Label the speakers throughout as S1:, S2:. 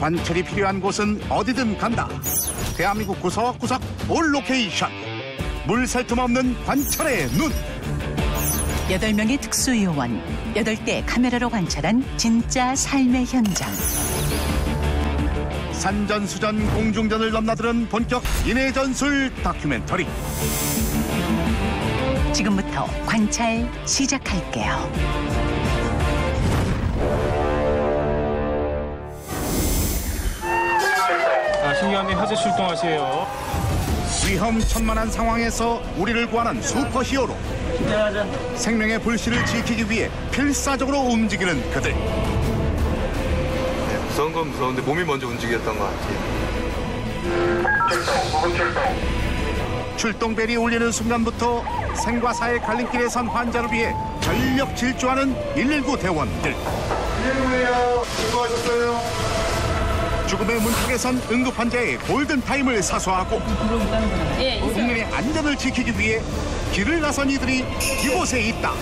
S1: 관찰이 필요한 곳은 어디든 간다. 대한민국 구석구석 올 로케이션. 물 살 틈 없는 관찰의 눈.
S2: 8명의 특수요원, 8대 카메라로 관찰한 진짜 삶의 현장.
S1: 산전수전 공중전을 넘나드는 본격 인해전술 다큐멘터리.
S2: 지금부터 관찰 시작할게요.
S3: 신기한님 화재 출동하세요.
S1: 위험천만한 상황에서 우리를 구하는 슈퍼히어로. 생명의 불씨를 지키기 위해 필사적으로 움직이는 그들.
S4: 네, 무서운 건 무서운데 몸이 먼저 움직였던 것 같아요.
S1: 출동벨이 울리는 순간부터 생과 사의 갈림길에 선 환자를 위해 전력 질주하는 119 대원들.
S4: 119예요. 수고하셨어요.
S1: 죽음의 문턱에 선 응급 환자의 골든타임을 사수하고 국민의 안전을 지키기 위해 길을 나선 이들이 이곳에 있다.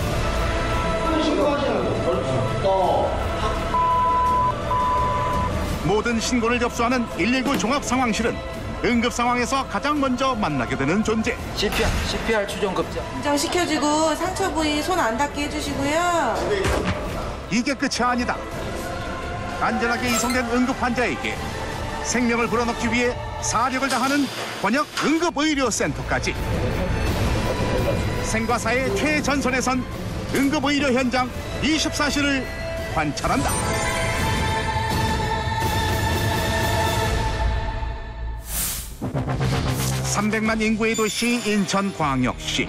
S1: 모든 신고를 접수하는 119 종합상황실은 응급 상황에서 가장 먼저 만나게 되는 존재.
S5: CPR 추정급자.
S6: 긴장시켜주고 상처 부위 손 안 닿게 해주시고요.
S1: 이게 끝이 아니다. 안전하게 이송된 응급 환자에게 생명을 불어넣기 위해 사력을 다하는 번역 응급의료센터까지. 생과 사의 최전선에 선 응급의료 현장 24시를 관찰한다. (300만) 인구의 도시 인천광역시.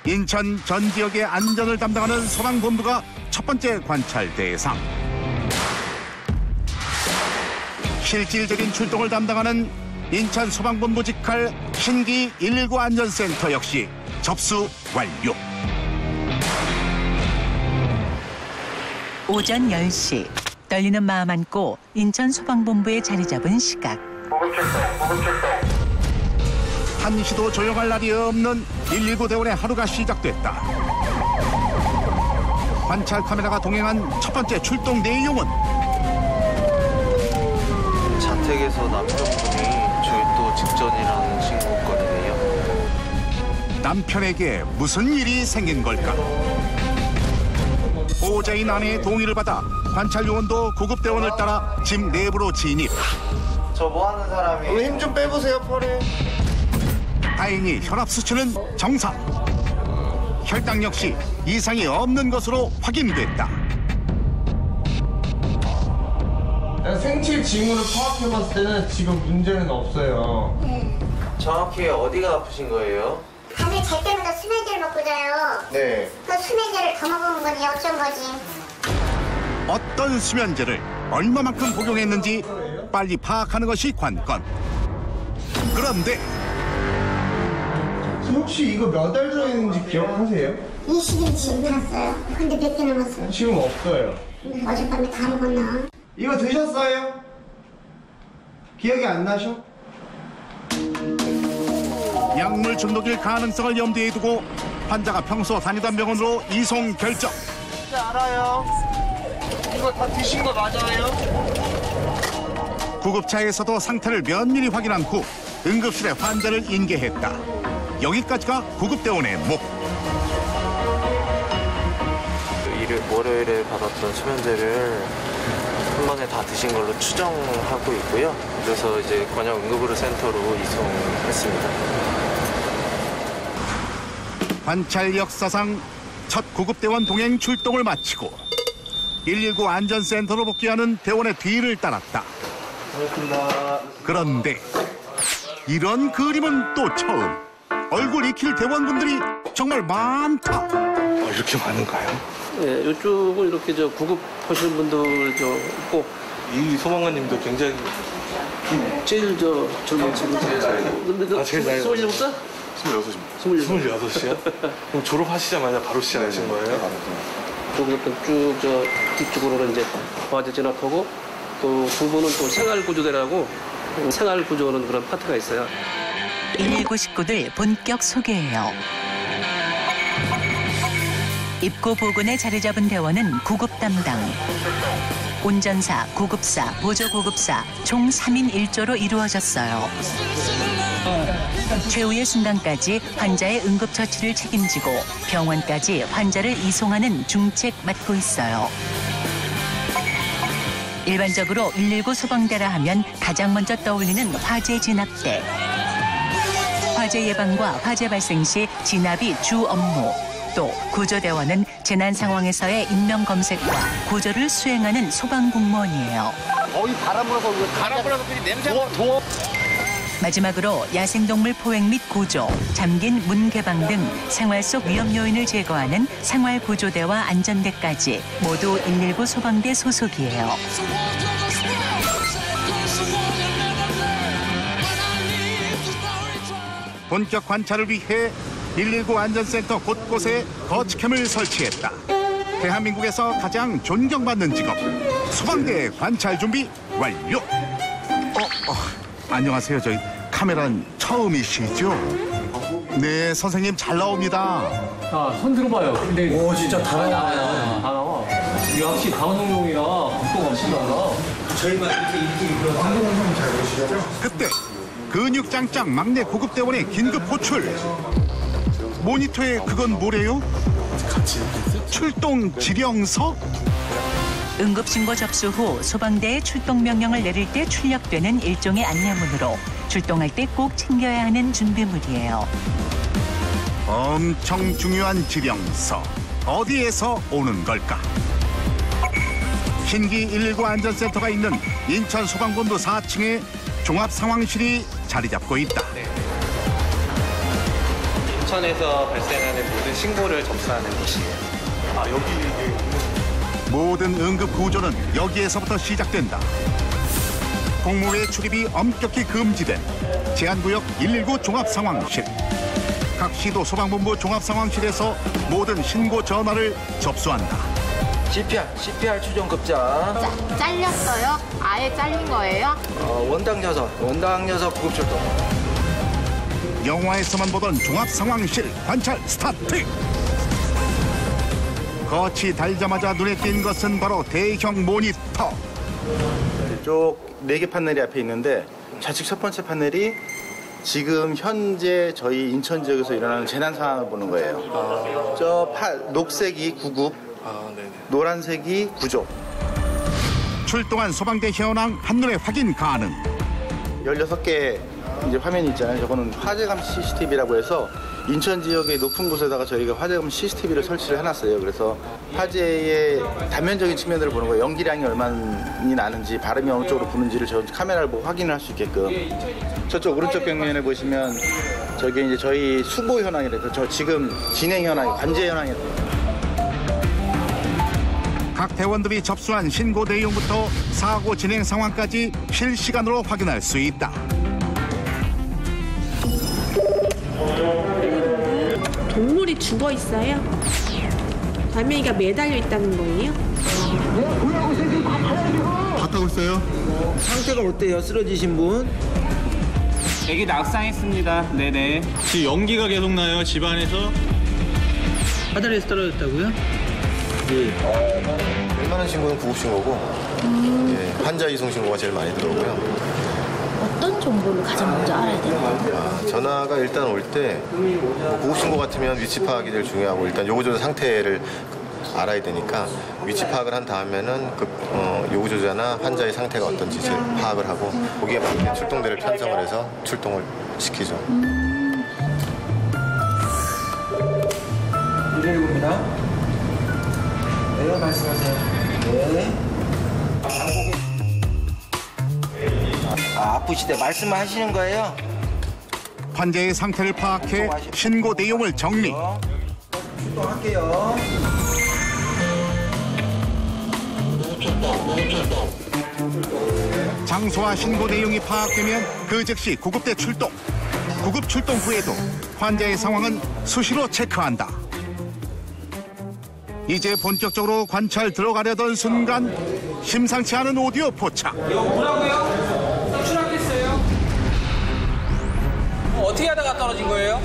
S1: 인천 전 지역의 안전을 담당하는 소방본부가 첫 번째 관찰 대상. 실질적인 출동을 담당하는 인천 소방본부 직할 신기 119 안전센터 역시 접수 완료.
S2: 오전 10시, 떨리는 마음 안고 인천 소방본부에 자리 잡은 시각.
S1: 한시도 조용할 날이 없는 119 대원의 하루가 시작됐다. 관찰 카메라가 동행한 첫 번째 출동 내용은
S5: 자택에서 남편분이 절도 직전이라는 신고거든요.
S1: 남편에게 무슨 일이 생긴 걸까? 보호자인 아내의 동의를 받아 관찰 요원도 구급 대원을 따라 집 내부로 진입.
S5: 저 뭐 하는 사람이? 힘 좀 빼보세요, 팔에.
S1: 다행히 혈압 수치는 정상. 혈당 역시 이상이 없는 것으로 확인됐다.
S3: 생체 징후를 파악해봤을 때는 지금 문제는 없어요.
S5: 정확히 어디가 아프신 거예요?
S7: 밤에 잘 때마다 수면제를 먹고 자요.
S5: 네.
S7: 그 수면제를 더 먹은 거니 어쩐 거지.
S1: 어떤 수면제를 얼마만큼 복용했는지 빨리 파악하는 것이 관건. 그런데
S3: 혹시 이거 몇 알 들어있는지 기억하세요?
S7: 20일 지금 팔았어요. 근데 몇 개 남았어요?
S3: 지금 없어요.
S7: 어젯밤에 다 먹었나?
S3: 이거 드셨어요? 기억이 안 나셔?
S1: 약물 중독일 가능성을 염두에 두고 환자가 평소 다니던 병원으로 이송 결정.
S5: 진짜 알아요. 이거 다 드신 거 맞아요?
S1: 구급차에서도 상태를 면밀히 확인한 후 응급실에 환자를 인계했다. 여기까지가 구급대원의 목.
S5: 월요일에 받았던 수면제를 한 번에 다 드신 걸로 추정하고 있고요. 그래서 이제 권역 응급의료센터로 이송했습니다.
S1: 관찰 역사상 첫 구급대원 동행 출동을 마치고 119 안전센터로 복귀하는 대원의 뒤를 따랐다.
S5: 고맙습니다.
S1: 그런데 이런 그림은 또 처음. 얼굴 익힐 대원분들이 정말 많다.
S4: 이렇게 많은가요?
S8: 네, 이쪽은 이렇게 구급하시는 분들 있고
S4: 이 소방관님도 굉장히
S8: 제일 젊은 친구. 근데
S4: 제일 나이
S8: 27살?
S4: 26입니다. 26이요? 그럼 졸업하시자마자 바로 시작하신 거예요?
S8: 거기서 쭉 뒤쪽으로 이제 화재 진압하고 또 부부는 또 생활구조대라고 생활구조하는 그런 파트가 있어요.
S2: 119 식구들 본격 소개해요. 입구 부근에 자리 잡은 대원은 구급 담당. 운전사, 구급사, 보조구급사 총 3인 1조로 이루어졌어요. 최후의 순간까지 환자의 응급처치를 책임지고 병원까지 환자를 이송하는 중책 맡고 있어요. 일반적으로 119 소방대라 하면 가장 먼저 떠올리는 화재 진압대. 화재 예방과 화재 발생 시 진압이 주 업무. 또 구조대원은 재난 상황에서의 인명 검색과 구조를 수행하는 소방 공무원이에요.
S5: 거의 바람 불어서 냄새 더.
S2: 마지막으로 야생동물 포획 및 구조, 잠긴 문 개방 등 생활 속 위험 요인을 제거하는 생활구조대와 안전대까지 모두 119 소방대 소속이에요.
S1: 본격 관찰을 위해 119 안전센터 곳곳에 거치캠을 설치했다. 대한민국에서 가장 존경받는 직업 소방대 관찰 준비 완료. 안녕하세요. 저희 카메라는 처음이시죠? 네, 선생님 잘 나옵니다.
S9: 손 들어봐요. 근데 오 진짜 다 나와요. 다 나와. 이 확실히 강원동이라 국도가 훨씬 나와.
S3: 저희가 이렇게 입고 한동훈 잘 보시죠?
S1: 그때 근육짱짱 막내 구급대원의 긴급 호출. 모니터에 그건 뭐래요? 출동 지령서?
S2: 응급신고 접수 후 소방대의 출동 명령을 내릴 때 출력되는 일종의 안내문으로 출동할 때 꼭 챙겨야 하는 준비물이에요.
S1: 엄청 중요한 지령서. 어디에서 오는 걸까? 신기 119 안전센터가 있는 인천 소방본부 4층에 종합상황실이 자리 잡고 있다.
S10: 인천에서 발생하는 모든 신고를 접수하는 곳이에요.
S1: 모든 응급 구조는 여기에서부터 시작된다. 공무외 출입이 엄격히 금지된 제한구역 119 종합상황실. 각 시도 소방본부 종합상황실에서 모든 신고 전화를 접수한다.
S11: CPR 추정급자.
S12: 잘렸어요? 아예 잘린 거예요?
S11: 원당 녀석 구급 출동.
S1: 영화에서만 보던 종합상황실 관찰 스타트. 거치 달자마자 눈에 띈 것은 바로 대형 모니터.
S13: 이쪽 4개 판넬이 앞에 있는데 좌측 첫 번째 판넬이 지금 현재 저희 인천 지역에서 일어나는 재난 상황을 보는 거예요. 녹색이 구급, 노란색이 구조.
S1: 출동한 소방대 현황 한눈에 확인 가능.
S13: 16개 이제 화면이 있잖아요. 저거는 화재감 CCTV라고 해서 인천 지역의 높은 곳에다가 저희가 화재감 CCTV를 설치를 해놨어요. 그래서 화재의 단면적인 측면들을 보는 거예요. 연기량이 얼마나 나는지, 바람이 어느 쪽으로 부는지를 저 카메라를 보고 확인을 할 수 있게끔. 저쪽 오른쪽 벽면에 보시면 저게 이제 저희 수보 현황이래요. 저 지금 진행 현황, 관제 현황이에요.
S1: 각 대원들이 접수한 신고 내용부터 사고 진행 상황까지 실시간으로 확인할 수 있다.
S14: 동물이 죽어 있어요? 달팽이가 매달려 있다는 거예요?
S3: 다 타고 있어요?
S11: 상태가 어때요? 쓰러지신 분?
S15: 애기 낙상했습니다. 네네.
S16: 지금 연기가 계속 나요, 집안에서.
S11: 바다리에서 떨어졌다고요?
S17: 예. 웬만한 신고는 구급신고고, 예, 환자 이송 신고가 제일 많이 들어오고요.
S12: 어떤 정보를 가장 먼저 알아야 되나요?
S17: 전화가 일단 올 때 구급신고 같으면 위치 파악이 제일 중요하고 일단 요구조자 상태를 알아야 되니까 위치 파악을 한 다음에는 요구조자나 환자의 상태가 어떤지 제일 파악을 하고 거기에 맞게 출동대를 편성을 해서 출동을 시키죠.
S11: 119입니다. 네, 말씀하세요. 네. 아프실 때 말씀만 하시는 거예요?
S1: 환자의 상태를 파악해 신고 내용을 정리.
S11: 출동할게요.
S1: 장소와 신고 내용이 파악되면 그 즉시 구급대 출동. 구급 출동 후에도 환자의 상황은 수시로 체크한다. 이제 본격적으로 관찰 들어가려던 순간 심상치 않은 오디오 포착.
S15: 뭐라고요? 추락했어요. 어떻게 하다가 떨어진 거예요?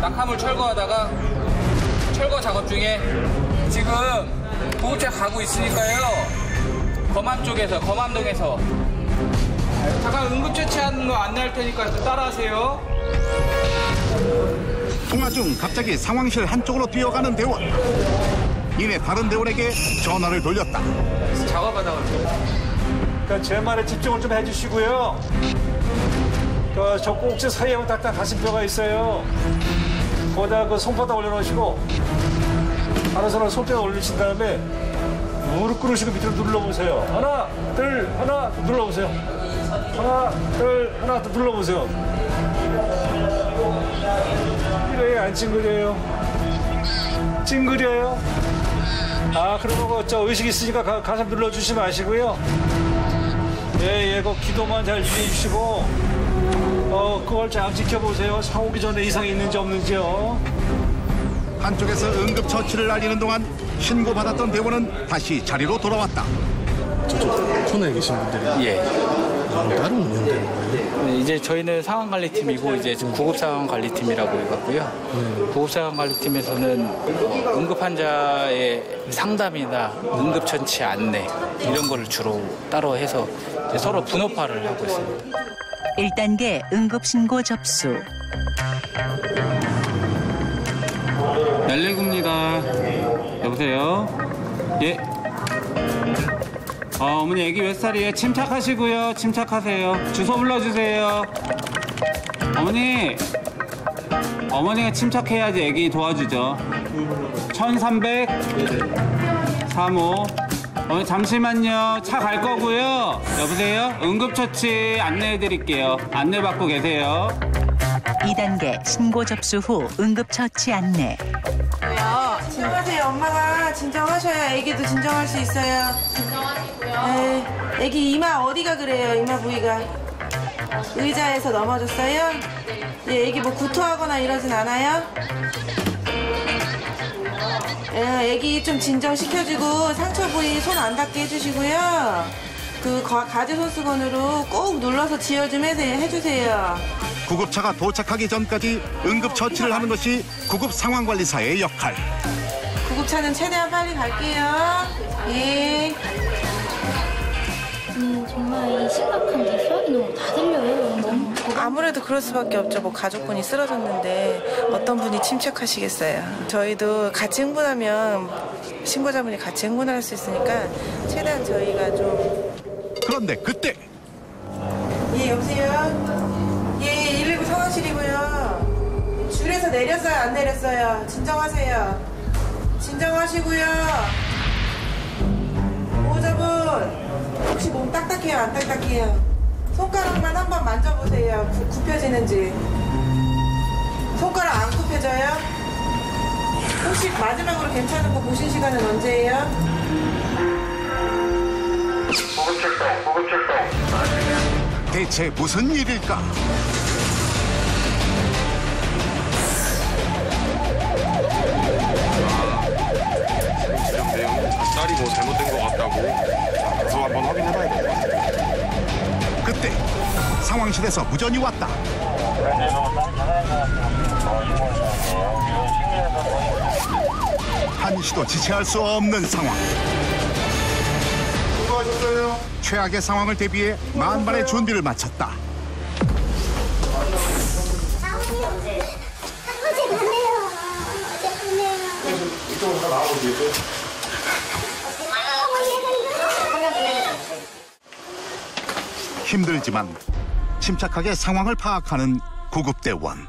S15: 낙하물 철거하다가 철거 작업 중에 지금 보호차 가고 있으니까요. 검암동에서 잠깐 응급처치하는 거 안내할 테니까 따라하세요.
S1: 통화 중 갑자기 상황실 한쪽으로 뛰어가는 대원. 이내 다른 대원에게 전화를 돌렸다.
S15: 작업하다가
S3: 그러니까 제 말에 집중을 좀 해주시고요. 저 꼭지 사이에 딱딱 가슴뼈가 있어요. 거기다 그 손바닥 올려놓으시고 알아서는 손바닥 올리신 다음에 무릎 꿇으시고 밑으로 눌러보세요. 하나, 둘, 하나, 눌러보세요. 하나, 둘, 하나, 또 눌러보세요. 이래 안 찡그려요? 찡그려요? 아, 그러면 저 의식 있으니까 가슴 눌러주시 마시고요. 예, 그 기도만 잘 유지해 주시고, 그걸 잘 지켜보세요. 사오기 전에 이상이 있는지 없는지요.
S1: 한쪽에서 응급처치를 알리는 동안 신고받았던 대원은 다시 자리로 돌아왔다.
S4: 저쪽 손에 계신 분들이
S8: 예.
S4: 따로 운영되는 거예요?
S8: 네, 이제 저희는 상황관리팀이고 이제 구급상황관리팀이라고 해갖고요. 구급상황관리팀에서는 응급 환자의 상담이나 응급처치 안내 이런 거를 주로 따로 해서 이제 서로 분업화를 하고 있습니다.
S2: 1단계 응급신고 접수.
S15: 119입니다. 여보세요? 예. 어머니 애기 몇 살이에요? 침착하시고요. 침착하세요. 주소 불러주세요. 어머니가 침착해야지 애기 도와주죠. 1300 35 어머니 잠시만요. 차 갈 거고요. 여보세요? 응급처치 안내해드릴게요. 안내받고 계세요.
S2: 2단계 신고 접수 후 응급처치 안내.
S6: 진정하세요. 엄마가 진정하셔야 애기도 진정할 수 있어요. 진정하시고요. 애기 이마 어디가 그래요? 이마 부위가. 의자에서 넘어졌어요? 예, 애기 뭐 구토하거나 이러진 않아요? 예, 애기 좀 진정시켜주고 상처 부위 손 안 닿게 해주시고요. 그 가지 손수건으로 꼭 눌러서 지혈 좀 해주세요.
S1: 구급차가 도착하기 전까지 응급처치를 하는 것이 구급상황관리사의 역할.
S6: 구급차는 최대한 빨리 갈게요. 예.
S12: 정말 심각한데 수학이 너무 다 들려요. 너무.
S6: 아무래도 그럴 수밖에 없죠. 뭐 가족분이 쓰러졌는데 어떤 분이 침착하시겠어요. 저희도 같이 흥분하면 신고자분이 같이 흥분할 수 있으니까 최대한 저희가 좀.
S1: 그런데 그때.
S6: 예, 여보세요? 예, 119 상황실이고요. 줄에서 내렸어요, 안 내렸어요? 진정하세요. 진정하시고요. 보호자분, 혹시 몸 딱딱해요, 안 딱딱해요? 손가락만 한번 만져보세요. 굽혀지는지. 손가락 안 굽혀져요? 혹시 마지막으로 괜찮은 거 보신 시간은 언제예요?
S1: 대체 무슨 일일까?
S4: 지금 내용이 짤이 뭐 잘못된 것 같다고. 그래서 한번 확인해봐야 돼.
S1: 그때 상황실에서 무전이 왔다. 한시도 지체할 수 없는 상황.
S3: 수고하셨어요.
S1: 최악의 상황을 대비해 만반의 준비를 마쳤다.
S3: 이쪽으로 다 나와보세요.
S1: 힘들지만 침착하게 상황을 파악하는 구급대원.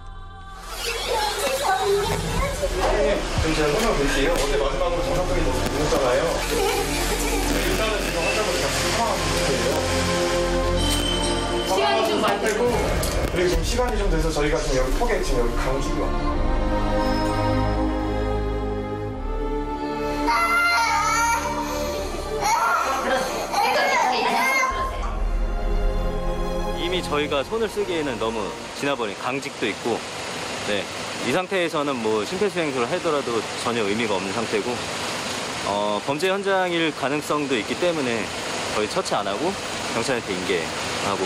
S3: 그럼 제가 설명 드릴게요. 어제 마지막으로 정상적인 모습 보셨잖아요. 일단은 지금 환자분이 같이 상황을 보세요. 시간이 좀 많이 되고. 그리고 지금 시간이 좀 돼서 저희가 지금 여기 폭에 지금 여기 강직이 왔어요.
S18: 이미 저희가 손을 쓰기에는 너무 지나버린 강직도 있고 네, 이 상태에서는 뭐 심폐소생술을 하더라도 전혀 의미가 없는 상태고 범죄 현장일 가능성도 있기 때문에 거의 처치 안 하고 경찰한테 인계하고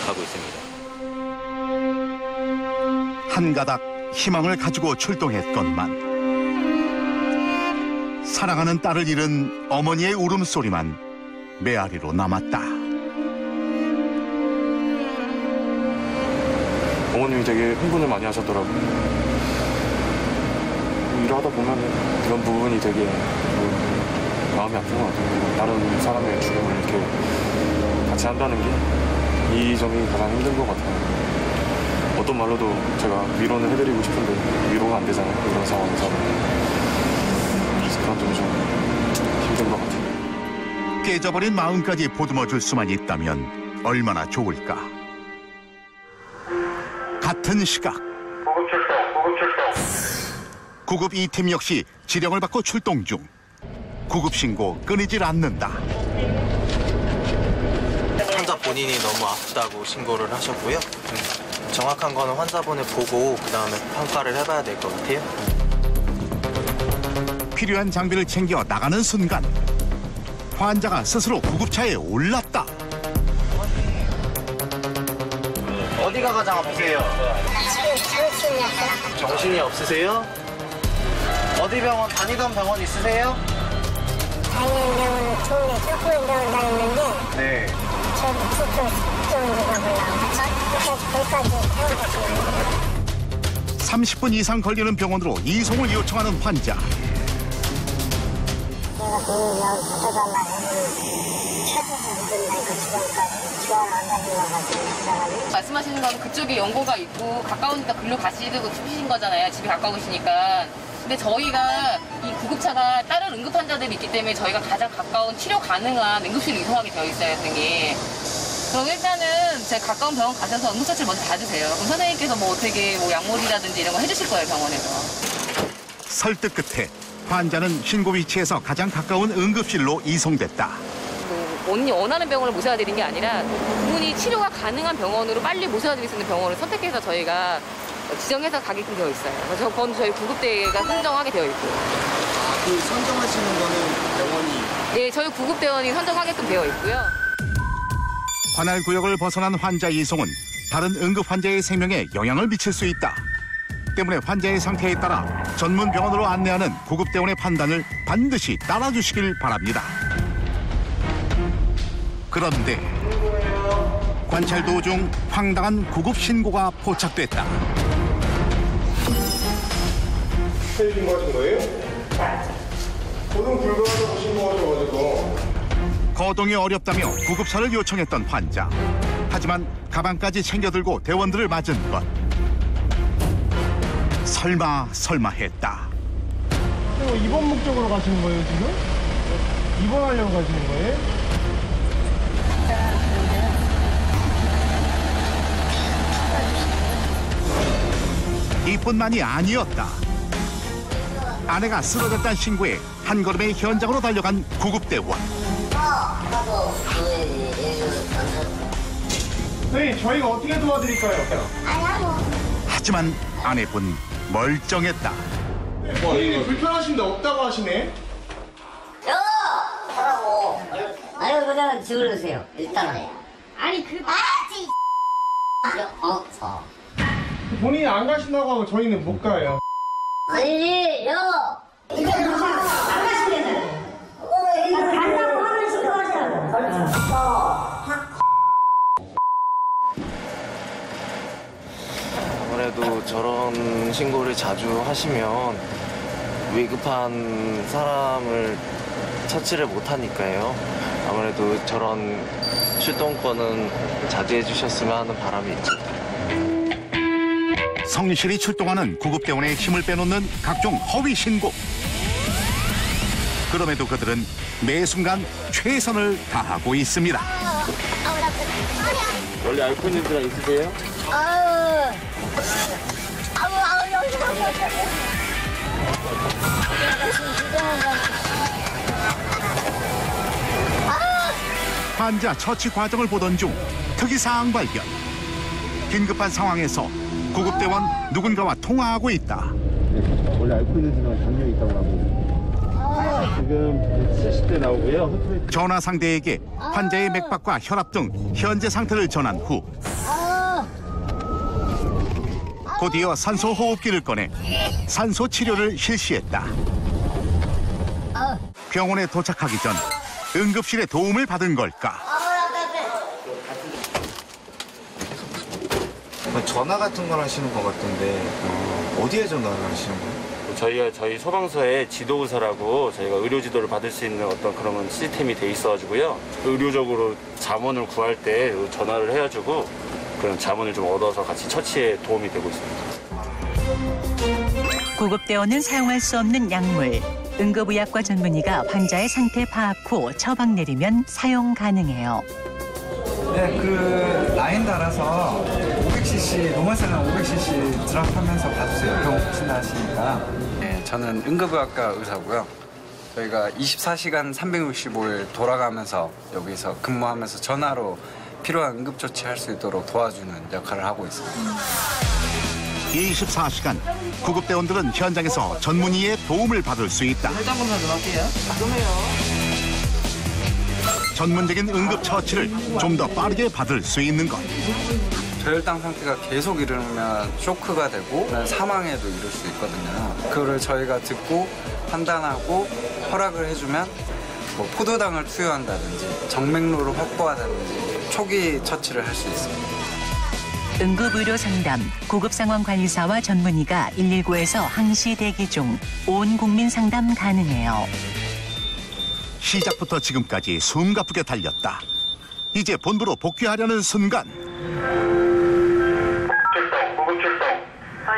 S18: 가고 있습니다.
S1: 한 가닥 희망을 가지고 출동했건만 사랑하는 딸을 잃은 어머니의 울음소리만 메아리로 남았다.
S4: 어머님이 되게 흥분을 많이 하셨더라고요. 일을 하다 보면 이런 부분이 되게 마음이 아픈 것 같아요. 다른 사람의 죽음을 이렇게 같이 한다는 게 이 점이 가장 힘든 것 같아요. 어떤 말로도 제가 위로는 해드리고 싶은데 위로가 안 되잖아요. 이런 상황에서는. 그런 점이 좀 힘든 것 같아요.
S1: 깨져버린 마음까지 보듬어줄 수만 있다면 얼마나 좋을까. 같은 시각 구급 2팀 역시 지령을 받고 출동 중. 구급 신고 끊이질 않는다.
S11: 환자 본인이 너무 아프다고 신고를 하셨고요. 정확한 거는 환자분을 보고 그 다음에 평가를 해봐야 될 것 같아요.
S1: 필요한 장비를 챙겨 나가는 순간 환자가 스스로 구급차에 올랐다.
S11: 어디가 가장 아프세요? 정신이 없으세요? 어디 병원 다니던 병원 있으세요?
S7: 다니는 병원은 좋은데 조금 병원 다녔는데
S11: 네.
S7: 저 무슨 좋은 데가 몰라. 거기까지 태워줬어요.
S1: 30분 이상 걸리는 병원으로 이송을 요청하는 환자.
S7: 내가 돈을 가져달라 했는데 찾아서 늦은다니까 지원을 안 다니려가지고
S19: 말씀하시는 건 그쪽에 연고가 있고 가까우니까 글로 가시고 싶으신 거잖아요. 집이 가까우시니까. 근데 저희가 이 구급차가 다른 응급 환자들이 있기 때문에 저희가 가장 가까운 치료 가능한 응급실로 이송하게 되어 있어요, 선생님. 그럼 일단은 제 가까운 병원 가셔서 응급처치를 먼저 받으세요. 그럼 선생님께서 뭐 어떻게 뭐 약물이라든지 이런 거 해주실 거예요, 병원에서.
S1: 설득 끝에 환자는 신고 위치에서 가장 가까운 응급실로 이송됐다.
S19: 본인이 원하는 병원을 모셔드린 게 아니라 그분이 치료가 가능한 병원으로 빨리 모셔드릴 수 있는 병원을 선택해서 저희가 지정해서 가게끔 되어 있어요. 그래서 그건 저희 구급대가 선정하게 되어 있고.
S11: 그 선정하시는 거는 병원이?
S19: 네, 저희 구급대원이 선정하게끔 되어 있고요.
S1: 관할 구역을 벗어난 환자 이송은 다른 응급 환자의 생명에 영향을 미칠 수 있다. 때문에 환자의 상태에 따라 전문 병원으로 안내하는 구급대원의 판단을 반드시 따라주시길 바랍니다. 그런데 관찰 도중 황당한 구급 신고가 포착됐다.
S5: 신고하신 거예요? 고동 불가하다고 신고하셔가지고.
S1: 거동이 어렵다며 구급차를 요청했던 환자. 하지만 가방까지 챙겨들고 대원들을 맞은 것. 설마 했다.
S5: 입원 목적으로 가시는 거예요, 지금? 입원하려고 가시는 거예요?
S1: 이뿐만이 아니었다. 아내가 쓰러졌다는 신고에 한 걸음에 현장으로 달려간 구급대원.
S5: 선생님, 저희가 어떻게 도와드릴까요?
S1: 하지만 아내분 멀쩡했다.
S5: 본인이 불편하신데 없다고 하시네?
S20: 하라고. 아니 그냥 지으세요. 일단은. 아니 그.
S5: 본인이 안 가신다고 하면 저희는 못 가요.
S20: 아니지, 이게 안 가시겠네. 간다고 하면 신고하세요.
S11: 아무래도 저런 신고를 자주 하시면 위급한 사람을 처치를 못하니까요. 아무래도 저런 출동권은 자제해 주셨으면 하는 바람이 있죠.
S1: 성실히 출동하는 구급대원의 힘을 빼놓는 각종 허위 신고. 그럼에도 그들은 매 순간 최선을 다하고 있습니다.
S11: 원래 앓고 있는 사람 있으세요?
S1: 환자 처치 과정을 보던 중 특이사항 발견. 긴급한 상황에서 구급대원 누군가와 통화하고 있다.
S5: 원래 앓고 있는 사람은 당뇨 있다고 하고 지금 170대 나오고요.
S1: 전화 상대에게 환자의 맥박과 혈압 등 현재 상태를 전한 후 곧이어 산소 호흡기를 꺼내 산소 치료를 실시했다. 병원에 도착하기 전 응급실의 도움을 받은 걸까?
S21: 전화 같은 걸 하시는 것 같던데 어디에 전화를 하시는 거예요?
S4: 저희 소방서에 지도부서라고 저희가 의료 지도를 받을 수 있는 어떤 그런 시스템이 돼 있어가지고요. 의료적으로 자문을 구할 때 전화를 해가지고 그런 자문을 좀 얻어서 같이 처치에 도움이 되고 있습니다.
S2: 구급대원은 사용할 수 없는 약물, 응급의학과 전문의가 환자의 상태 파악 후 처방 내리면 사용 가능해요.
S22: 네, 그 라인 달아서 500cc, 노멀세는 500cc 드랍하면서 봐주세요. 병원 혹시나 하시니까.
S23: 네, 저는 응급의학과 의사고요. 저희가 24시간 365일 돌아가면서 여기서 근무하면서 전화로 필요한 응급조치 할 수 있도록 도와주는 역할을 하고 있습니다.
S1: 24시간 구급대원들은 현장에서 전문의의 도움을 받을 수 있다.
S6: 혈당 검사 좀 할게요. 잠깐만요.
S1: 전문적인 응급 처치를 좀 더 빠르게 받을 수 있는 것.
S23: 저혈당 상태가 계속 이르면 쇼크가 되고 사망에도 이를 수 있거든요. 그거를 저희가 듣고 판단하고 허락을 해주면 뭐 포도당을 투여한다든지 정맥류를 확보하다든지 초기 처치를 할 수 있습니다.
S2: 응급의료 상담, 구급상황관리사와 전문의가 119에서 항시 대기 중 온 국민 상담 가능해요.
S1: 시작부터 지금까지 숨가쁘게 달렸다. 이제 본부로 복귀하려는 순간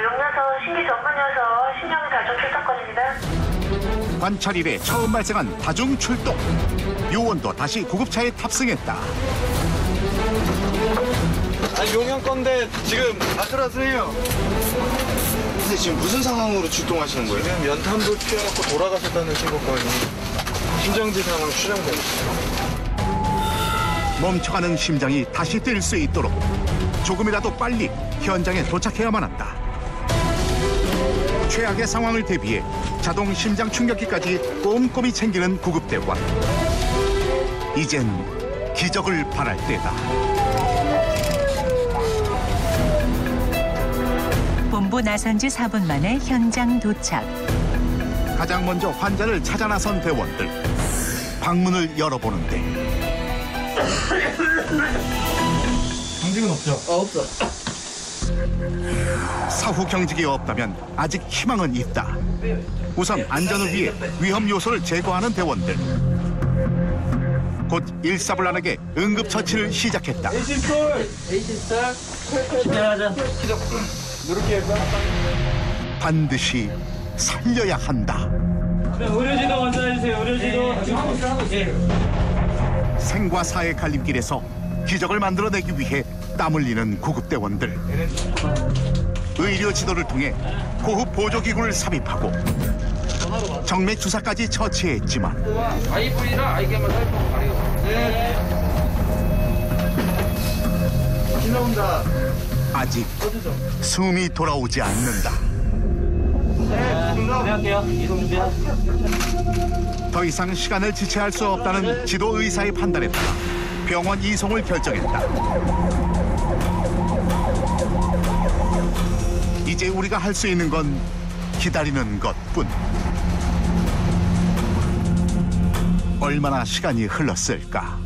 S24: 용녀서 신기 전문여서 신형 다중 출동권입니다.
S1: 관찰 이래 처음 발생한 다중 출동. 요원도 다시 구급차에 탑승했다.
S21: 아니 용형 건데 지금 아슬아슬해요. 근데 지금 무슨 상황으로 출동하시는 거예요? 지금 연탄불 피워갖고 돌아가셨다는 신고까지 심정지 상황 추정되고 있어요.
S1: 멈춰가는 심장이 다시 뛸 수 있도록 조금이라도 빨리 현장에 도착해야만 한다. 최악의 상황을 대비해 자동 심장 충격기까지 꼼꼼히 챙기는 구급대원. 이젠 기적을 바랄 때다.
S2: 본부 나선 지 4분 만에 현장 도착.
S1: 가장 먼저 환자를 찾아 나선 대원들. 방문을 열어보는데
S5: 경직은 없죠?
S21: 없어.
S1: 사후 경직이 없다면 아직 희망은 있다. 우선 안전을 위해 위험 요소를 제거하는 대원들. 곧 일사불란하게 응급처치를 시작했다.
S21: 에이신솔 기대하자. 누를게요.
S1: 반드시 살려야 한다.
S15: 의료지도 먼저 해주세요. 의료지도.
S1: 생과 사의 갈림길에서 기적을 만들어내기 위해 땀 흘리는 구급대원들. 의료 지도를 통해 호흡 보조기구를 삽입하고 정맥 주사까지 처치했지만
S21: 아이분이랑 아이게만 살펴보고 가요. 네. 지나온다.
S1: 아직 숨이 돌아오지 않는다.
S21: 네, 준비할게요. 이동 준비하세요.
S1: 더 이상 시간을 지체할 수 없다는 지도 의사의 판단에 따라 병원 이송을 결정했다. 이제 우리가 할 수 있는 건 기다리는 것뿐. 얼마나 시간이 흘렀을까?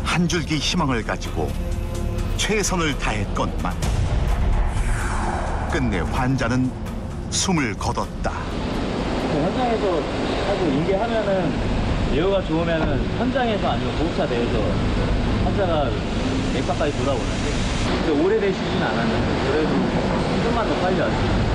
S1: 한 줄기 희망을 가지고 최선을 다했건만 끝내 환자는 숨을 거뒀다.
S9: 현장에서 하고 인계하면은 예후가 좋으면은 현장에서 아니면 보급차 내에서 환자가 맥박까지 돌아오는데 근데 오래되시진 않았는데 그래도 좀만 더 빨리 왔어요.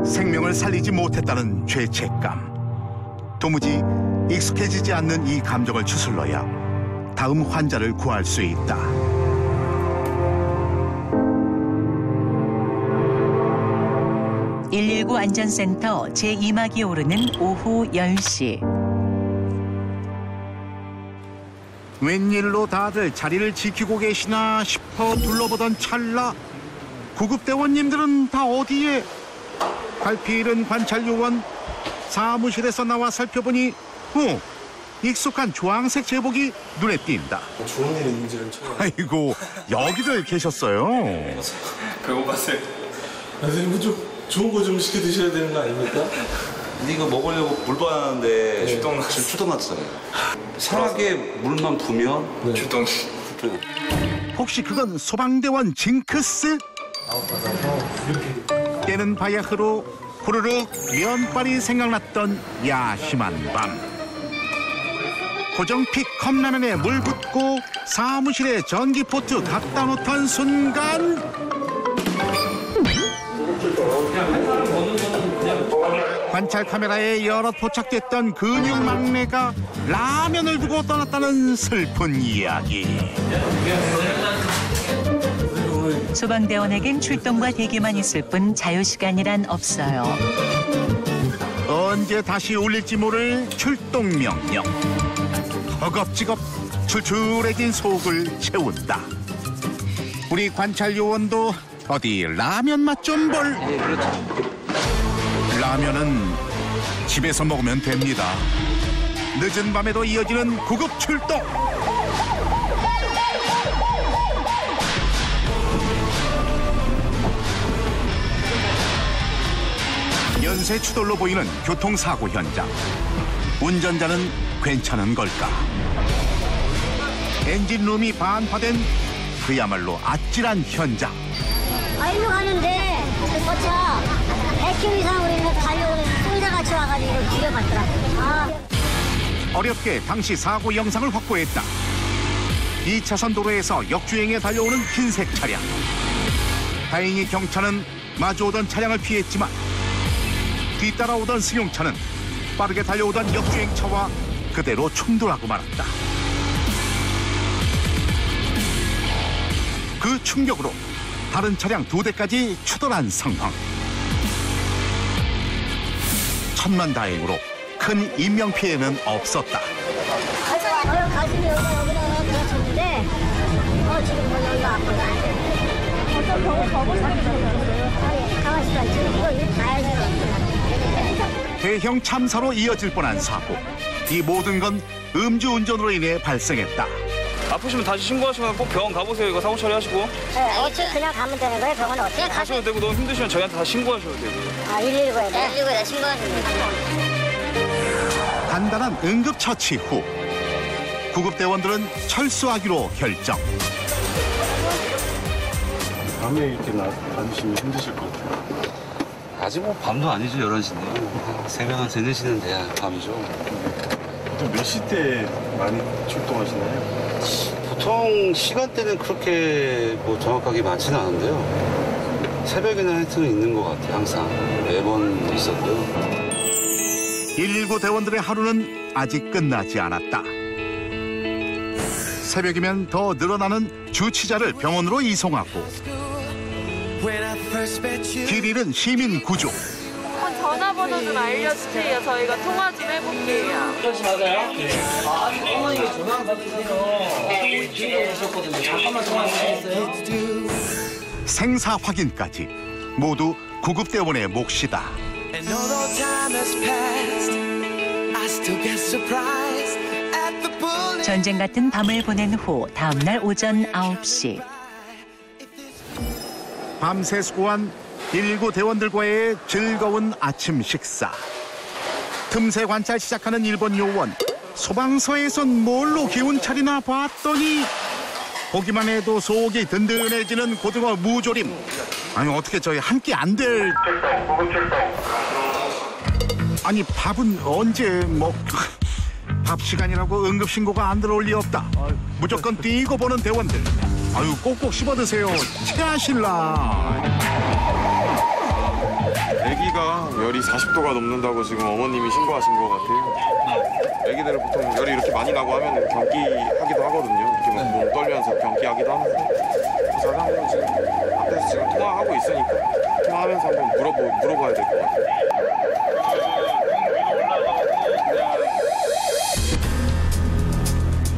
S1: 생명을 살리지 못했다는 죄책감. 도무지 익숙해지지 않는 이 감정을 추슬러야 다음 환자를 구할 수 있다.
S2: 산부안전센터 제2막이 오르는 오후 10시.
S1: 웬일로 다들 자리를 지키고 계시나 싶어 둘러보던 찰나 구급대원님들은 다 어디에? 갈피 잃은 관찰요원 사무실에서 나와 살펴보니 익숙한 주황색 제복이 눈에 띈다.
S4: 좋은 일 있는지는 처음.
S1: 아이고 여기들 계셨어요.
S4: 배고팠어요.
S21: 선생님 좀 좋은 거 좀 시켜 드셔야 되는 거 아닙니까?
S10: 근데 이거 먹으려고 물 뻔하는데 출동 났어요. 생하게 물만 부면
S4: 출동.
S1: 혹시 그건 소방대원 징크스? 때는 바야흐로 후루룩 면발이 생각났던 야심한 밤. 고정픽 컵라면에 물 붓고 사무실에 전기포트 갖다 놓던 순간 관찰 카메라에 여럿 포착됐던 근육 막내가 라면을 두고 떠났다는 슬픈 이야기.
S2: 소방대원에겐 출동과 대기만 있을 뿐 자유시간이란 없어요.
S1: 언제 다시 울릴지 모를 출동 명령. 허겁지겁 출출해진 속을 채운다. 우리 관찰 요원도 어디 라면 맛 좀 볼. 라면은 집에서 먹으면 됩니다. 늦은 밤에도 이어지는 구급 출동. 연쇄 추돌로 보이는 교통사고 현장. 운전자는 괜찮은 걸까? 엔진룸이 반파된 그야말로 아찔한 현장.
S7: 일로 가는데 거쳐 100km 이상으로 있는 달려오는 승자같이 와가지고 뒤려봤더라.
S1: 어렵게 당시 사고 영상을 확보했다. 2차선 도로에서 역주행에 달려오는 흰색 차량. 다행히 경차는 마주오던 차량을 피했지만 뒤따라오던 승용차는 빠르게 달려오던 역주행차와 그대로 충돌하고 말았다. 그 충격으로 다른 차량 2대까지 추돌한 상황. 천만다행으로 큰 인명피해는 없었다.
S7: 가슴이 여기다 들어쳤는데 지금 여기가 아프다. 어떤 병원 가보시는 가만있어. 지금 이거 가야지.
S1: 대형 참사로 이어질 뻔한 사고. 이 모든 건 음주운전으로 인해 발생했다.
S4: 아프시면 다시 신고하시면 꼭 병원 가보세요. 이거 사고 처리하시고.
S7: 네, 어떻게 그냥 가면 되는 거예요? 병원에 어떻게
S4: 가셔도 되고 너무 힘드시면 저희한테 다 신고하셔도 되고.
S7: 119에 119에 신고하시면 돼요.
S1: 간단한 응급처치 후 구급대원들은 철수하기로 결정.
S21: 밤에 이렇게 다니시면 힘드실 것 같아요.
S10: 아직 뭐 밤도 아니죠. 11시인데. 새벽 한 3, 4시는 돼야 밤이죠.
S21: 또 몇 시대 많이 출동하시나요?
S10: 보통 시간대는 그렇게 뭐 정확하게 많지는 않은데요. 새벽에는 하여튼 있는 것 같아요. 항상. 매번 있었고요.
S1: 119 대원들의 하루는 아직 끝나지 않았다. 새벽이면 더 늘어나는 주치자를 병원으로 이송하고 길 잃은 시민 구조.
S13: 전화번호 좀 알려주세요. 저희가 통화 좀 해볼게요.
S14: 그렇지 맞아요? 어머님이 전화 받으세요. 주인공 오셨거든요. 잠깐만 전화 주시겠어요?
S1: 생사 확인까지 모두 구급대원의 몫이다.
S2: 전쟁 같은 밤을 보낸 후 다음날 오전 9시.
S1: 밤새 수고한 119 대원들과의 즐거운 아침 식사. 틈새 관찰 시작하는 일본 요원. 소방서에선 뭘로 기운 차리나 봤더니 보기만 해도 속이 든든해지는 고등어 무조림. 아니 어떻게 저희 한 끼 안 될... 아니 밥은 언제 밥 시간이라고 응급신고가 안 들어올 리 없다. 무조건 뛰고 보는 대원들. 아유 꼭꼭 씹어 드세요. 체하실라.
S4: 아기가 열이 40도가 넘는다고 지금 어머님이 신고하신 것 같아요. 아기들은 보통 열이 이렇게 많이 나고 하면 경기하기도 하거든요. 이렇게 막 몸 떨면서 경기하기도 하면서 사장님은 지금 앞에서 지금 통화하고 있으니까 통화하면서 한번 물어봐야 될 것 같아요.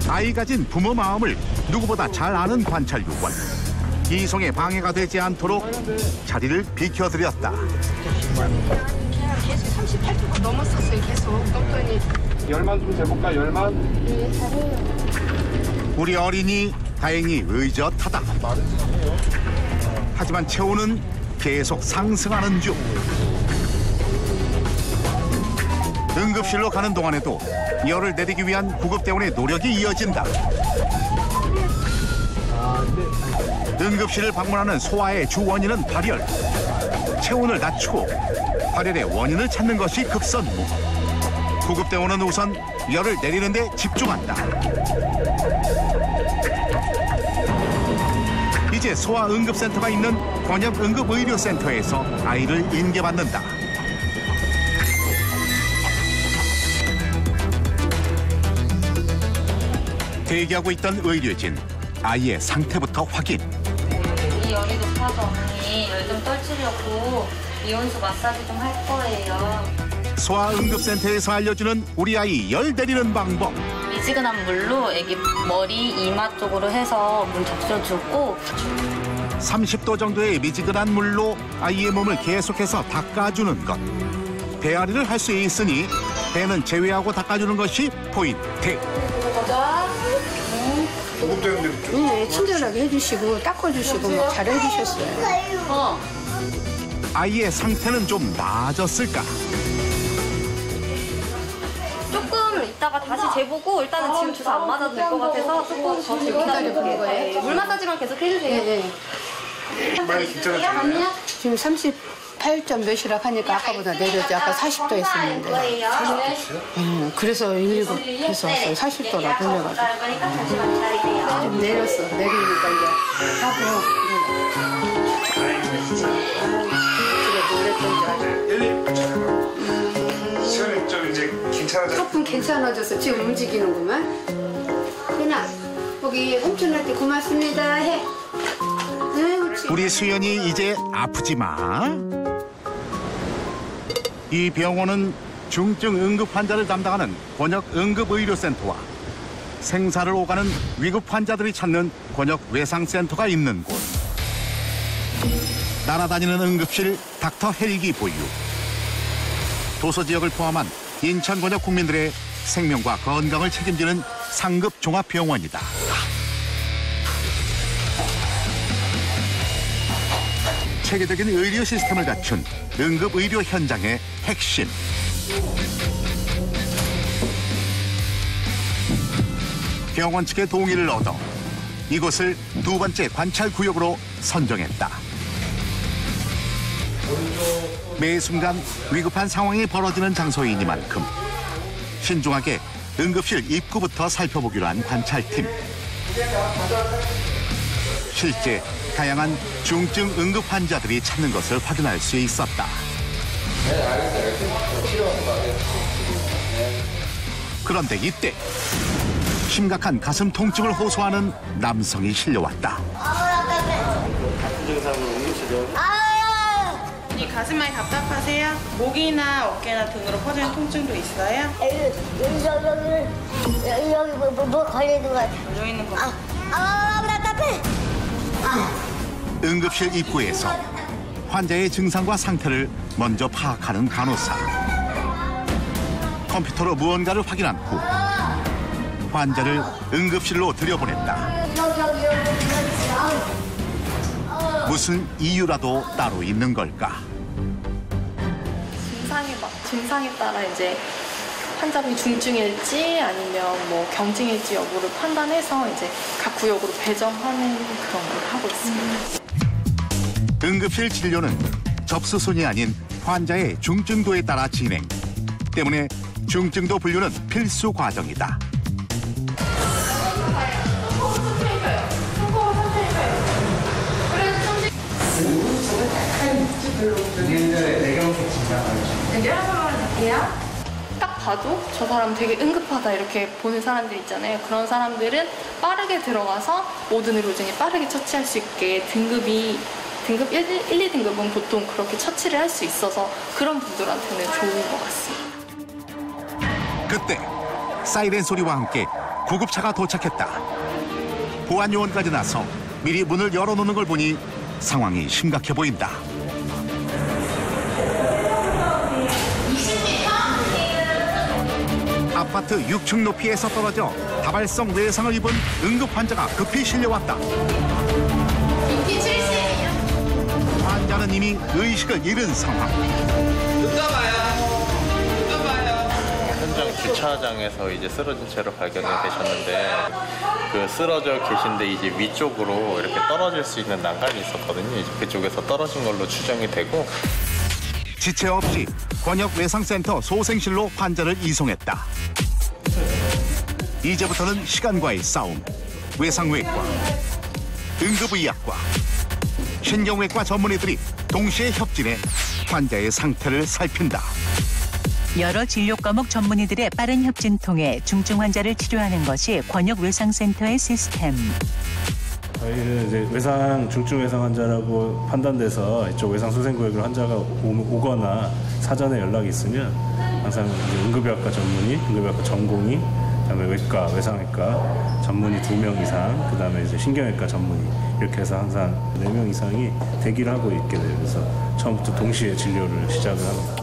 S1: 아이 가진 부모 마음을 누구보다 잘 아는 관찰 요원. 이송에 방해가 되지 않도록 자리를 비켜드렸다.
S8: 계속 38도가 넘었었어요. 계속 똥돈이.
S21: 열만 좀 재볼까? 열만?
S8: 네, 잘해요.
S1: 우리 어린이 다행히 의젓하다. 하지만 체온은 계속 상승하는 중. 응급실로 가는 동안에도 열을 내리기 위한 구급대원의 노력이 이어진다. 응급실을 방문하는 소아의 주 원인은 발열. 체온을 낮추고 발열의 원인을 찾는 것이 급선무. 구급대원은 우선 열을 내리는 데 집중한다. 이제 소아응급센터가 있는 권역응급의료센터에서 아이를 인계받는다. 대기하고 있던 의료진, 아이의 상태부터 확인.
S12: 이 열이 높아서 어머니 열 좀 떨치려고 이온수 마사지 좀 할 거예요.
S1: 소아응급센터에서 알려주는 우리 아이 열 내리는 방법.
S12: 미지근한 물로 애기 머리, 이마 쪽으로 해서 물 적셔주고
S1: 30도 정도의 미지근한 물로 아이의 몸을 계속해서 닦아주는 것. 배앓이를 할 수 있으니 배는 제외하고 닦아주는 것이 포인트.
S12: 가자.
S8: 네, 친절하게 해주시고 닦아주시고 막 잘해주셨어요.
S1: 아이의 상태는 좀 나아졌을까?
S12: 조금 이따가 다시 재보고 일단은 지금 주사 안 맞아도 될 것 같아서 조금 더 기다려보는 거예요. 물 마사지만 계속 해주세요.
S8: 네.
S21: 많이 괜찮아요?
S8: 지금 38점 몇이라 하니까 아까보다 내렸지. 아까 40도 했었는데. 그래서 119 해서 왔어요. 40도라 돌려가지고. 좀 내렸어. 내리니까 이제 하고.
S21: 시간이 좀 이제 괜찮아졌어?
S8: 조금 괜찮아져서 지금 움직이는구만. 그나 거기 삼촌한테 고맙습니다 해.
S1: 우리 수연이 이제 아프지 마. 이 병원은 중증 응급 환자를 담당하는 권역 응급의료센터와 생사를 오가는 위급 환자들이 찾는 권역 외상센터가 있는 곳. 날아다니는 응급실 닥터 헬기 보유. 도서 지역을 포함한 인천 권역 국민들의 생명과 건강을 책임지는 상급 종합병원이다. 체계적인 의료 시스템을 갖춘 응급의료 현장의 핵심. 병원 측의 동의를 얻어 이곳을 두 번째 관찰 구역으로 선정했다. 매 순간 위급한 상황이 벌어지는 장소이니만큼 신중하게 응급실 입구부터 살펴보기로 한 관찰팀. 실제 다양한 중증 응급 환자들이 찾는 것을 확인할 수 있었다. 그런데 이때 심각한 가슴 통증을 호소하는 남성이 실려왔다.
S6: 이 가슴 많이 답답하세요? 목이나 어깨나 등으로 퍼지는 통증도 있어요?
S7: 여기 뭐 걸리는 것 같아.
S6: 걸려 있는 거.
S7: 답답해.
S1: 응급실 입구에서 환자의 증상과 상태를 먼저 파악하는 간호사. 컴퓨터로 무언가를 확인한 후 환자를 응급실로 들여보냈다. 무슨 이유라도 따로 있는 걸까?
S13: 증상에 따라 이제 환자분이 중증일지 아니면 뭐 경증일지 여부를 판단해서 이제 각 구역으로 배정하는 그런 걸 하고 있습니다.
S1: 응급실 진료는 접수순이 아닌 환자의 중증도에 따라 진행. 때문에 중증도 분류는 필수 과정이다.
S13: 딱 봐도 저 사람 되게 응급하다 이렇게 보는 사람들 있잖아요. 그런 사람들은 빠르게 들어가서 모든 의료진이 빠르게 처치할 수 있게 등급이 등급 1, 2등급은 보통 그렇게 처치를 할 수 있어서 그런 분들한테는 좋은 것 같습니다.
S1: 그때 사이렌 소리와 함께 구급차가 도착했다. 보안 요원까지 나서 미리 문을 열어놓는 걸 보니 상황이 심각해 보인다. 아파트 6층 높이에서 떨어져 다발성 외상을 입은 응급 환자가 급히 실려왔다. 환자는 이미 의식을 잃은 상황.
S3: 현장 주차장에서 이제 쓰러진 채로 발견이 되셨는데 그 쓰러져 계신데 이제 위쪽으로 이렇게 떨어질 수 있는 난간이 있었거든요. 이제 그쪽에서 떨어진 걸로 추정이 되고
S1: 지체 없이 권역외상센터 소생실로 환자를 이송했다. 이제부터는 시간과의 싸움. 외상외과, 응급의학과, 신경외과 전문의들이 동시에 협진해 환자의 상태를 살핀다.
S2: 여러 진료 과목 전문의들의 빠른 협진 통해 중증 환자를 치료하는 것이 권역외상센터의 시스템.
S16: 저희는 이제 중증 외상 환자라고 판단돼서 이쪽 외상소생구역으로 환자가 오거나 사전에 연락이 있으면 항상 이제 응급의학과 전문의, 응급의학과 전공의, 그다음에 외과, 외상외과 전문의 2명 이상, 그다음에 이제 신경외과 전문의 이렇게 해서 항상 4명 이상이 대기를 하고 있게 돼요. 그래서 처음부터 동시에 진료를 시작을 합니다.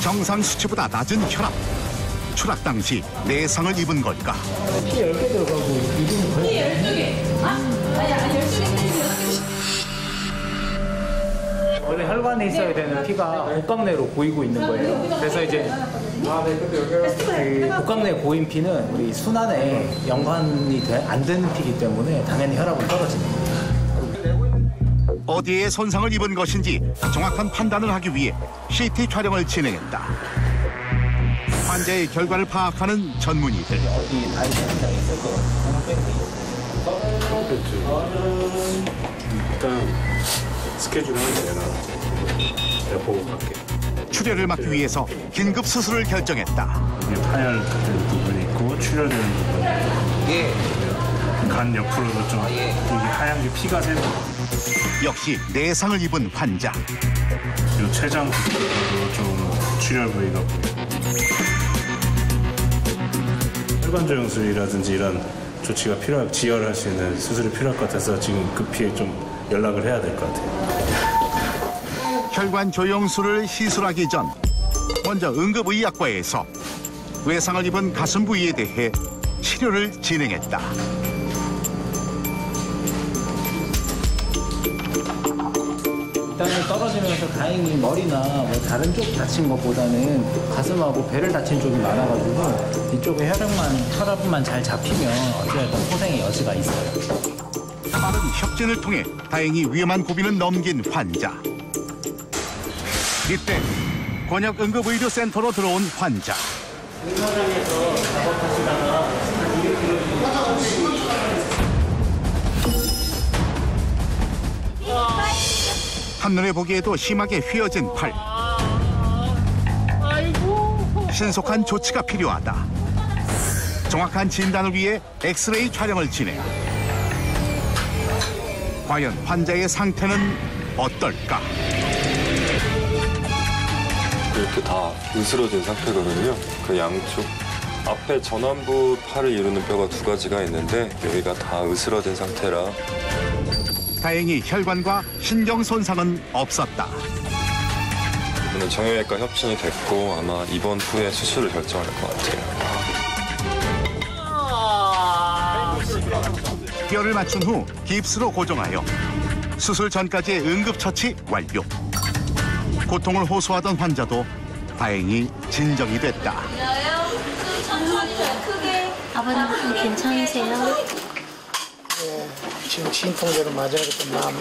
S1: 정상 수치보다 낮은 혈압. 추락 당시 내상을 입은 걸까?
S14: 피 10개 들어가고 입은 거예요? 피 12개. 아니 12개. 원래 혈관에 있어야 되는 피가 복강내로 고이고 있는 거예요. 그래서 이제 복강내 고인 피는 우리 순환에 연관이 안 되는 피이기 때문에 당연히 혈압은 떨어지는 거예요.
S1: 어디에 손상을 입은 것인지 정확한 판단을 하기 위해 CT 촬영을 진행했다. 환자의 결과를 파악하는 전문의들.
S16: 일단 스케줄 하면 되나? 내가 보고 갈게.
S1: 출혈을 막기 위해서 긴급 수술을 결정했다.
S16: 파열되는 부분이 있고 출혈되는 부분이 있고 간 옆으로도 좀 이게 하얀 게 피가 새는
S1: 역시 내상을 입은 환자.
S16: 그리고 췌장 부분도 좀 출혈 부위가 혈관조영술이라든지 이런 조치가 지혈할 수 있는 수술이 필요할 것 같아서 지금 급히 좀 연락을 해야 될 것 같아요.
S1: 혈관 조영술을 시술하기 전 먼저 응급의학과에서 외상을 입은 가슴 부위에 대해 치료를 진행했다.
S14: 일단은 떨어지면서 다행히 머리나 뭐 다른 쪽 다친 것보다는 가슴하고 배를 다친 쪽이 많아가지고 이쪽에 혈압만 잘 잡히면 어찌됐든 포생의 여지가 있어요.
S1: 빠른 협진을 통해 다행히 위험한 고비는 넘긴 환자. 이때 권역응급의료센터로 들어온 환자.
S14: 의사장에서 작업하시다가
S1: 한눈에 보기에도 심하게 휘어진 팔. 신속한 조치가 필요하다. 정확한 진단을 위해 엑스레이 촬영을 진행. 과연 환자의 상태는 어떨까?
S4: 이렇게 다 으스러진 상태거든요. 그 양쪽 앞에 전완부 팔을 이루는 뼈가 2가지가 있는데 여기가 다 으스러진 상태라
S1: 다행히 혈관과 신경 손상은 없었다.
S4: 이번엔 정형외과 협진이 됐고 아마 입원 후에 수술을 결정할 것 같아요.
S1: 뼈를 맞춘 후 깁스로 고정하여 수술 전까지의 응급처치 완료. 고통을 호소하던 환자도 다행히 진정이 됐다.
S7: 아버님 괜찮으세요?
S14: 네, 지금 진통제를 맞아야 좀 나았네.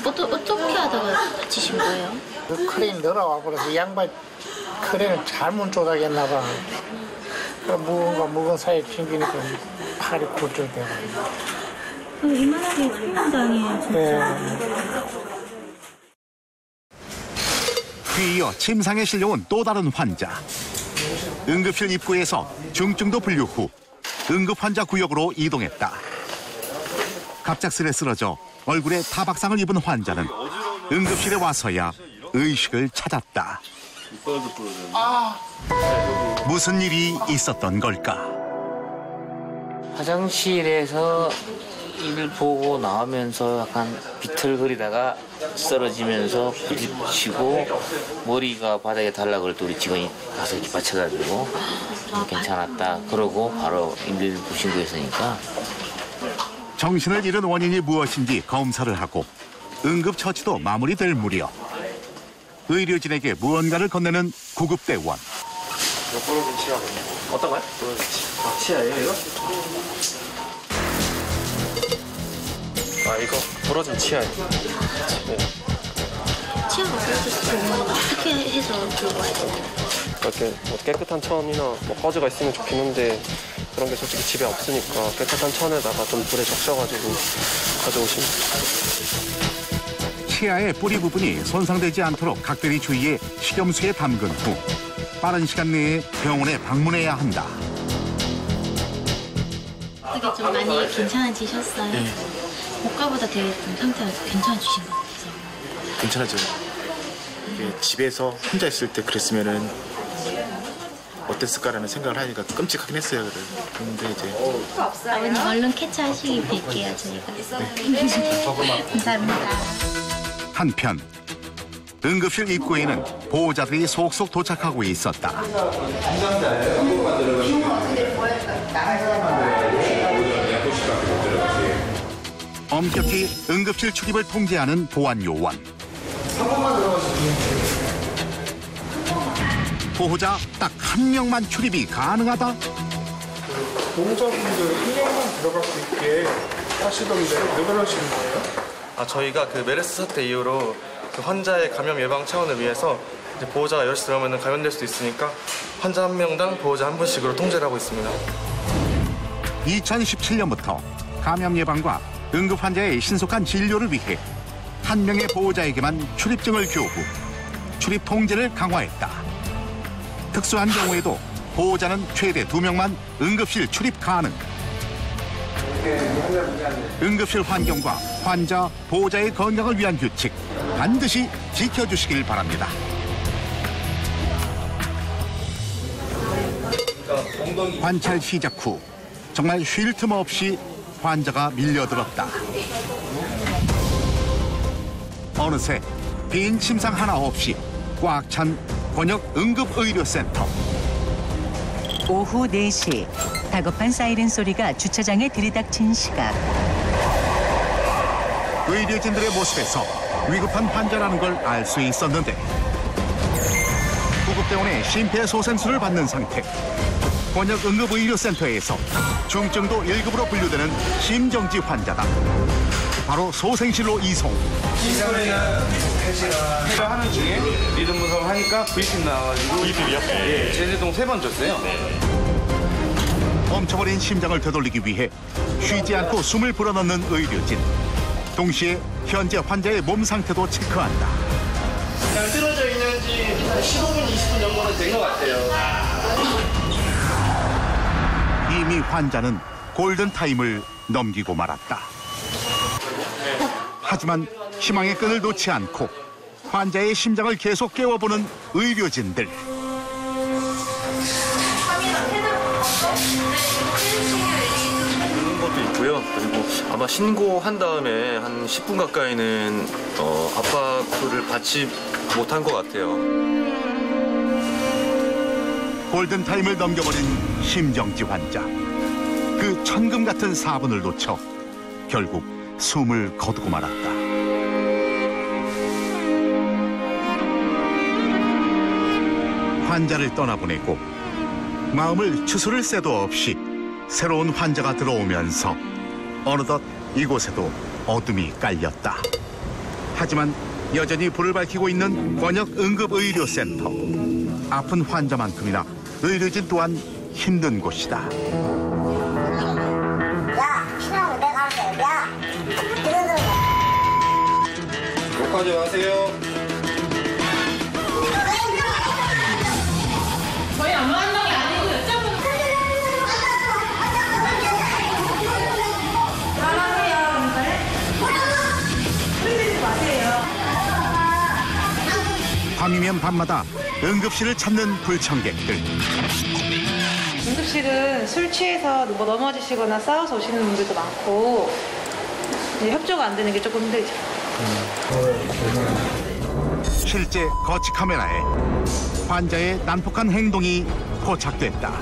S7: 어떻게 하다가 다치신 거예요?
S14: 그 크레인 늘어와 버려서 양반 크레인을 잘못 조작했나 봐. 그 묵은 사이에 튕기니까 팔이 골절되고.
S7: 이만하게 충분당해요, 진짜.
S14: 네.
S1: 뒤이어 침상에 실려온 또 다른 환자. 응급실 입구에서 중증도 분류 후 응급 환자 구역으로 이동했다. 갑작스레 쓰러져 얼굴에 타박상을 입은 환자는 응급실에 와서야 의식을 찾았다. 무슨 일이 있었던 걸까?
S17: 화장실에서 일 보고 나오면서 약간 비틀거리다가 쓰러지면서 부딪히고 머리가 바닥에 달라고 그럴 때 우리 직원이 가서 이렇게 받쳐가지고 괜찮았다. 그러고 바로 119 신고했으니까.
S1: 정신을 잃은 원인이 무엇인지 검사를 하고 응급처치도 마무리될 무렵 의료진에게 무언가를 건네는 구급대원.
S4: 이거 부러진 치아거든요. 어떤 거요? 부러진 치아. 아, 치아예요, 이거? 아, 이거 부러진 치아예요. 네.
S7: 치아가 부러졌을 때 어떻게 해서 들고 와야 되나요?
S4: 이렇게 뭐 깨끗한 천이나 뭐 허즈가 있으면 좋긴 한데 그런 게 솔직히 집에 없으니까 깨끗한 천에다가 좀 불에 적셔가지고 가져오시면.
S1: 치아의 뿌리 부분이 손상되지 않도록 각별히 주의해 식염수에 담근 후 빠른 시간 내에 병원에 방문해야 한다.
S7: 어떻게 좀 많이 괜찮아지셨어요?
S18: 네.
S7: 목가보다 되게 좀 상태가 괜찮아지신 것 같아서.
S18: 괜찮아져요. 이게 집에서 혼자 있을 때 그랬으면은 어땠을까라는 생각을 하니까 끔찍하긴 했어요. 그런데 이제
S7: 아버님 얼른 캐치하시기 뵐게요, 저희가. 감사합니다.
S1: 한편 응급실 입구에는 보호자들이 속속 도착하고 있었다. 엄격히 응급실 출입을 통제하는 보안 요원. 보호자 딱 한 명만 출입이 가능하다.
S21: 보호자분들 한 명만 들어갈 수 있게 하시던데 왜 그러시는 거예요?
S4: 아, 저희가 그 메르스 사태 이후로 그 환자의 감염 예방 차원을 위해서 이제 보호자가 여럿이 들어오면 감염될 수도 있으니까 환자 한 명당 보호자 한 분씩으로 통제를 하고 있습니다.
S1: 2017년부터 감염 예방과 응급 환자의 신속한 진료를 위해 한 명의 보호자에게만 출입증을 교부, 출입 통제를 강화했다. 특수한 경우에도 보호자는 최대 2명만 응급실 출입 가능. 응급실 환경과 환자, 보호자의 건강을 위한 규칙 반드시 지켜주시길 바랍니다. 관찰 시작 후 정말 쉴 틈 없이 환자가 밀려들었다. 어느새 빈 침상 하나 없이 꽉 찬 권역 응급의료센터.
S2: 오후 4시 다급한 사이렌 소리가 주차장에 들이닥친 시각.
S1: 의료진들의 모습에서 위급한 환자라는 걸 알 수 있었는데 구급대원의 심폐소생술을 받는 상태. 권역 응급의료센터에서 중증도 1급으로 분류되는 심정지 환자다. 바로 소생실로 이송.
S21: 시설에는 해가 하는 중에 리듬 분석을 하니까 V팀 나와가지고 V팀이요? 예, 제재동 3번 줬어요.
S1: 멈춰버린 심장을 되돌리기 위해 쉬지 않고 숨을 불어넣는 의료진. 동시에 현재 환자의 몸 상태도 체크한다.
S21: 그냥 쓰러져 있는지 15분, 20분 정도는 된 것 같아요.
S1: 이미 환자는 골든타임을 넘기고 말았다. 하지만 희망의 끈을 놓지 않고 환자의 심장을 계속 깨워보는 의료진들.
S4: 그런 것도 있고요. 그리고 아마 신고한 다음에 한 10분 가까이는 압박을 받지 못한 것 같아요.
S1: 골든타임을 넘겨버린 심정지 환자. 그 천금 같은 4분을 놓쳐 결국 숨을 거두고 말았다. 환자를 떠나보내고 마음을 추스를 새도 없이 새로운 환자가 들어오면서 어느덧 이곳에도 어둠이 깔렸다. 하지만 여전히 불을 밝히고 있는 권역 응급의료센터. 아픈 환자만큼이나 의료진 또한 힘든 곳이다.
S7: 야, 필요하면 내가 할게. 야,
S21: 욕하지 마세요.
S1: 밤이면 밤마다 응급실을 찾는 불청객들.
S6: 응급실은 술 취해서 뭐 넘어지시거나 싸워서 오시는 분들도 많고 협조가 안 되는 게 조금 힘들죠.
S1: 실제 거치 카메라에 환자의 난폭한 행동이 포착됐다.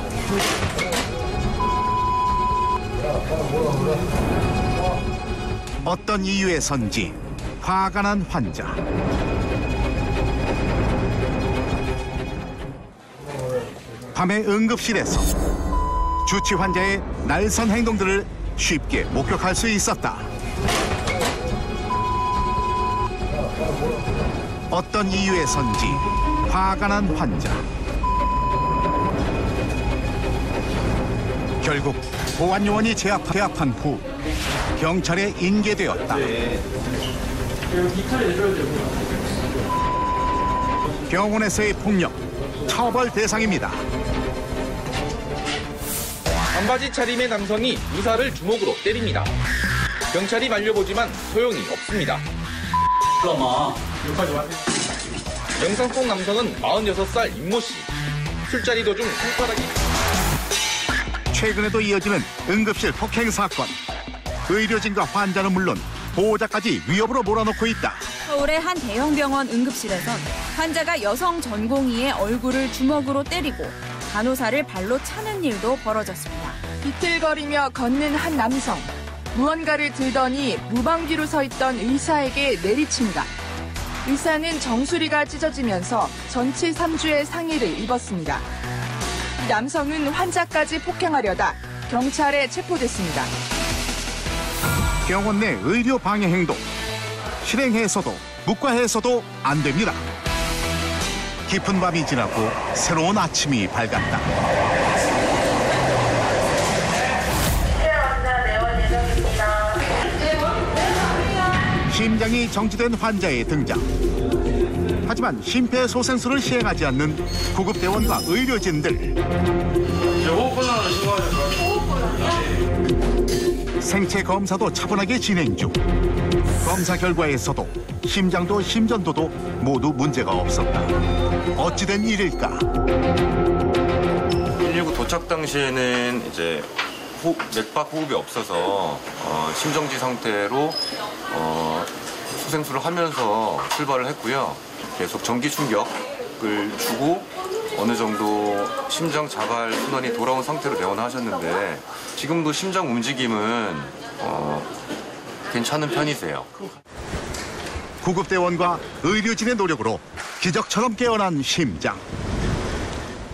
S1: 어떤 이유에선지 화가 난 환자. 밤의 응급실에서 주치 환자의 날선 행동들을 쉽게 목격할 수 있었다. 어떤 이유에선지 화가 난 환자. 결국 보안요원이 제압한 후 경찰에 인계되었다. 병원에서의 폭력, 처벌 대상입니다.
S11: 반바지 차림의 남성이 의사를 주먹으로 때립니다. 경찰이 말려보지만 소용이 없습니다. 영상 속 남성은 46살 임모 씨. 술자리 도중 손가락이.
S1: 최근에도 이어지는 응급실 폭행 사건. 의료진과 환자는 물론 보호자까지 위협으로 몰아넣고 있다.
S19: 서울의 한 대형 병원 응급실에선 환자가 여성 전공의의 얼굴을 주먹으로 때리고 간호사를 발로 차는 일도 벌어졌습니다.
S20: 비틀거리며 걷는 한 남성. 무언가를 들더니 무방비로 서 있던 의사에게 내리칩니다. 의사는 정수리가 찢어지면서 전치 3주의 상해를 입었습니다. 이 남성은 환자까지 폭행하려다 경찰에 체포됐습니다.
S1: 병원 내 의료 방해 행동. 실행해서도 묵과해서도 안 됩니다. 깊은 밤이 지나고 새로운 아침이 밝았다. 심장이 정지된 환자의 등장. 하지만 심폐소생술을 시행하지 않는 구급대원과 의료진들. 생체 검사도 차분하게 진행 중. 검사 결과에서도 심장도 심전도도 모두 문제가 없었다. 어찌된 일일까?
S4: 119 도착 당시에는 이제 맥박 호흡이 없어서 심정지 상태로 수생술을 하면서 출발을 했고요. 계속 전기 충격을 주고 어느 정도 심장 자갈 순환이 돌아온 상태로 내원하셨는데 지금도 심장 움직임은 괜찮은 편이세요.
S1: 구급대원과 의료진의 노력으로 기적처럼 깨어난 심장.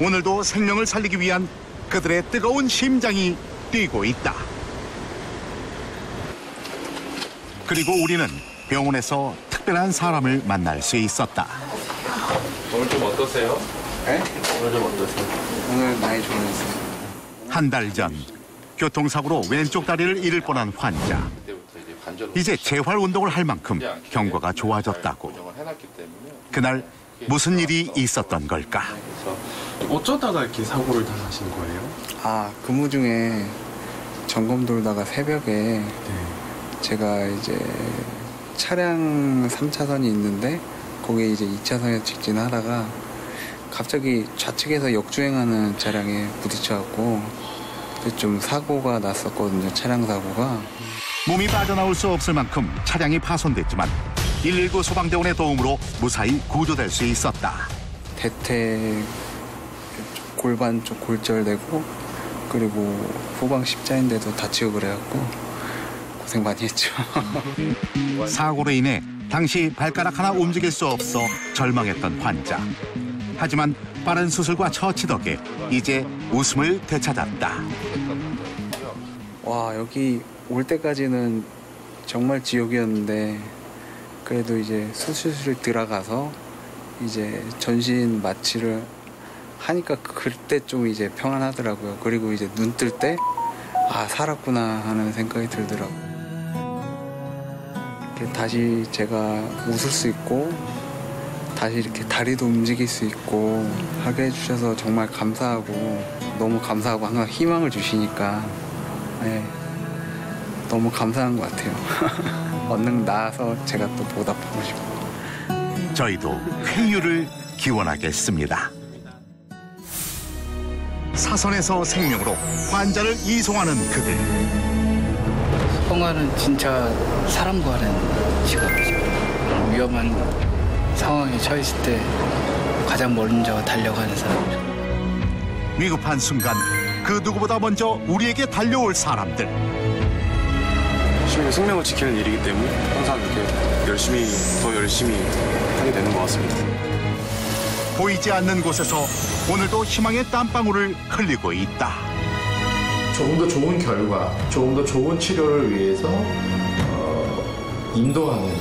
S1: 오늘도 생명을 살리기 위한 그들의 뜨거운 심장이 뛰고 있다. 그리고 우리는 병원에서 특별한 사람을 만날 수 있었다.
S3: 오늘 좀 어떠세요?
S23: 네?
S3: 오늘 좀 어떠세요?
S23: 오늘 많이 좋았어요.
S1: 한 달 전 교통사고로 왼쪽 다리를 잃을 뻔한 환자. 이제 재활 운동을 할 만큼 경과가 좋아졌다고. 그날 무슨 일이 있었던 걸까?
S4: 어쩌다가 이렇게 사고를 당하신 거예요?
S23: 근무 중에 점검 돌다가 새벽에 제가 이제 차량 3차선이 있는데 거기에 이제 2차선에 직진하다가 갑자기 좌측에서 역주행하는 차량에 부딪혀갖고 그때 좀 사고가 났었거든요. 차량 사고가.
S1: 몸이 빠져나올 수 없을 만큼 차량이 파손됐지만 119 소방대원의 도움으로 무사히 구조될 수 있었다.
S23: 대퇴 골반 쪽 골절되고 그리고 후방 십자인대도 다치고 그래갖고 고생 많이 했죠.
S1: 사고로 인해 당시 발가락 하나 움직일 수 없어 절망했던 환자. 하지만 빠른 수술과 처치 덕에 이제 웃음을 되찾았다.
S23: 와, 여기 올 때까지는 정말 지옥이었는데 그래도 이제 수술실에 들어가서 이제 전신 마취를 하니까 그때 좀 이제 평안하더라고요. 그리고 이제 눈 뜰 때 살았구나 하는 생각이 들더라고요. 다시 제가 웃을 수 있고 다시 이렇게 다리도 움직일 수 있고 하게 해주셔서 정말 감사하고 너무 감사하고 항상 희망을 주시니까 너무 감사한 것 같아요. 얼른 나아서 제가 또 보답하고 싶고.
S1: 저희도 회유를 기원하겠습니다. 사선에서 생명으로 환자를 이송하는 그들.
S5: 성화는 진짜 사람 구하는 직업이죠. 위험한 상황에 처했을 때 가장 먼저 달려가는 사람이죠.
S1: 위급한 순간 그 누구보다 먼저 우리에게 달려올 사람들.
S4: 생명을 지키는 일이기 때문에 항상 이렇게 더 열심히 하게 되는 것 같습니다.
S1: 보이지 않는 곳에서 오늘도 희망의 땀방울을 흘리고 있다.
S15: 조금 더 좋은 결과, 조금 더 좋은 치료를 위해서 인도하는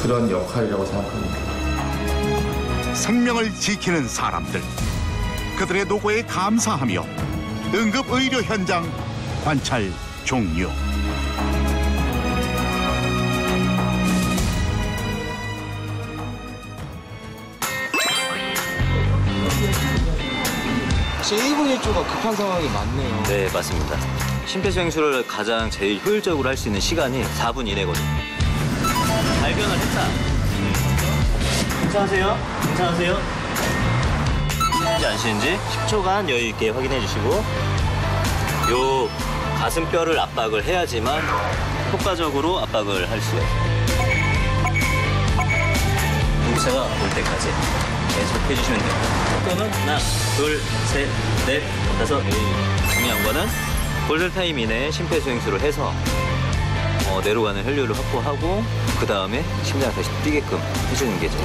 S15: 그런 역할이라고 생각합니다.
S1: 생명을 지키는 사람들. 그들의 노고에 감사하며 응급의료 현장 관찰 종료.
S21: 진짜 1분 1초가 급한 상황이 많네요.
S22: 네, 맞습니다. 심폐소생술을 가장 제일 효율적으로 할 수 있는 시간이 4분 이내거든요. 발견을 했다. 괜찮으세요? 괜찮으세요? 쉬는지 안 쉬는지 10초간 여유 있게 확인해 주시고 요 가슴뼈를 압박을 해야지만 효과적으로 압박을 할 수가 있어요. 공기차가 올 때까지 계속 해주시면 돼요. 그러면 하나, 둘, 셋, 넷, 다섯. 중요한 거는 골든타임 이내에 심폐소생술을 해서 내려가는 혈류를 확보하고 그 다음에 심장이 다시 뛰게끔 해주는 게 제일